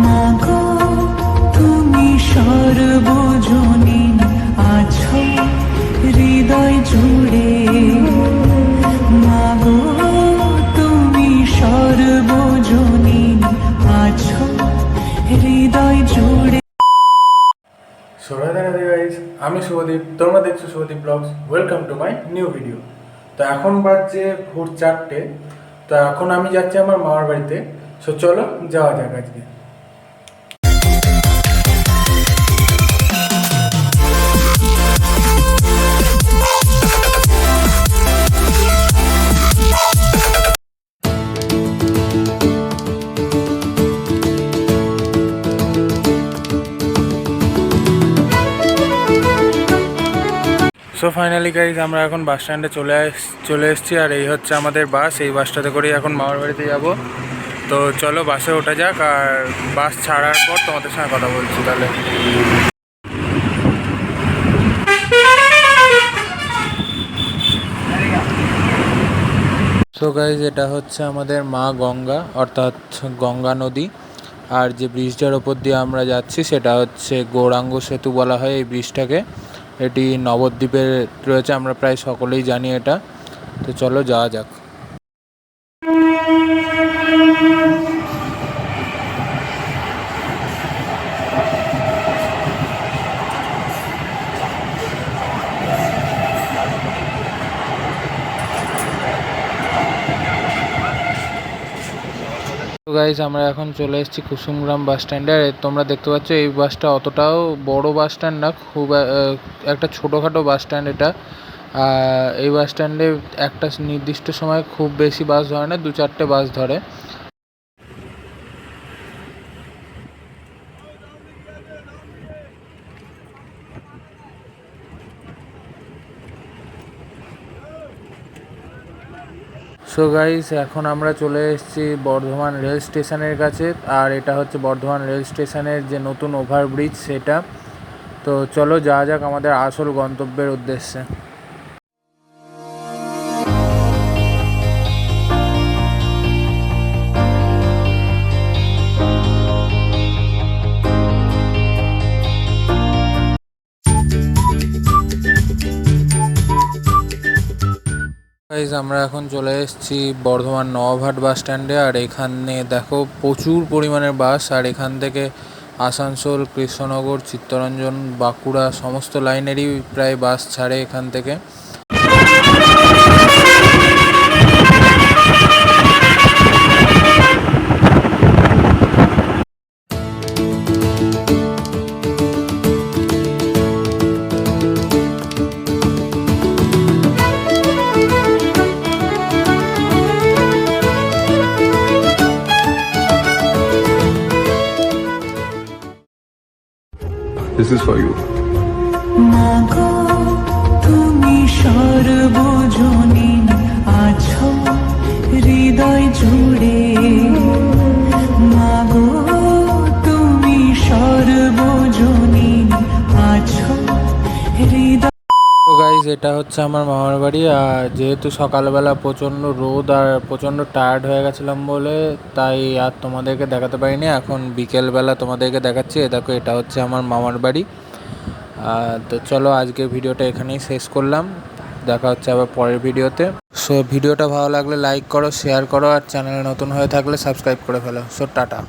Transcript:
মাগো তুমি সর্বজনীন আছো হৃদয় জুড়ে, মাগো তুমি সর্বজনীন আছো হৃদয় জুড়ে। রাধে রাধে গাইস, আমি শুভদীপ, তোমরা দেখছো Subhadeep vlogs. Welcome to my new video. তো এখন বাজছে ভোর 4টে। তো এখন আমি যাচ্ছি আমার মামার বাড়িতে। সো চলো যাওয়া যাক আজকে। সো ফাইনালি গাইজ আমরা এখন বাস স্ট্যান্ডে চলে এসেছি। আর এই হচ্ছে আমাদের বাস। এই বাসটাতে করেই এখন মামার বাড়িতে যাব। তো চলো বাসে ওঠা যাক, আর বাস ছাড়ার পর তোমাদের সঙ্গে কথা বলছি তাহলে। সো গাইজ এটা হচ্ছে আমাদের মা গঙ্গা, অর্থাৎ গঙ্গা নদী। আর যে ব্রিজটার ওপর দিয়ে আমরা যাচ্ছি সেটা হচ্ছে গৌরাঙ্গ সেতু বলা হয় এই ব্রিজটাকে। এটি নবদ্বীপে রয়েছে, আমরা প্রায় সকলেই জানি এটা। তো চলো যাওয়া যাক। তো গাইজ আমরা এখন চলে এসেছি কুসুমগ্রাম বাস স্ট্যান্ডে। আর তোমরা দেখতে পাচ্ছ এই বাসটা অতটাও বড় বাস স্ট্যান্ড না, খুব একটা ছোটোখাটো বাস স্ট্যান্ড এটা। এই বাস স্ট্যান্ডে একটা নির্দিষ্ট সময় খুব বেশি বাস ধরে না, 2-4টে বাস ধরে। সো গাইস এখন আমরা চলে এসেছি বর্ধমান রেল স্টেশনের কাছে। আর এটা হচ্ছে বর্ধমান রেল স্টেশনের যে নতুন ওভারব্রিজ সেটা। তো চলো যাওয়া যাক আমাদের আসল গন্তব্যের উদ্দেশ্যে। গাইজ আমরা এখন চলে এসেছি বর্ধমান নবাবহাট বাস স্ট্যান্ডে। আর এখানে দেখো প্রচুর পরিমাণের বাস। আর এখান থেকে আসানসোল, কৃষ্ণনগর, চিত্তরঞ্জন, বাঁকুড়া সমস্ত লাইনেরই প্রায় বাস ছাড়ে এখান থেকে। This is for you. মাগো তুমি সর্বজনীন আছো হৃদয় জুড়ে, মাগো তুমি সর্বজনীন আছো হৃদয়। তো গাইজ এটা হচ্ছে আমার মামার বাড়ি। আর যেহেতু সকালবেলা প্রচণ্ড রোদ আর প্রচণ্ড টায়ার্ড হয়ে গেছিলাম বলে তাই আর তোমাদেরকে দেখাতে পারিনি। এখন বিকেলবেলা তোমাদেরকে দেখাচ্ছি। দেখো এটা হচ্ছে আমার মামার বাড়ি। তো চলো আজকের ভিডিওটা এখানেই শেষ করলাম। দেখা হচ্ছে আবার পরের ভিডিওতে। সো ভিডিওটা ভালো লাগলে লাইক করো, শেয়ার করো, আর চ্যানেলে নতুন হয়ে থাকলে সাবস্ক্রাইব করে ফেলো। So tata.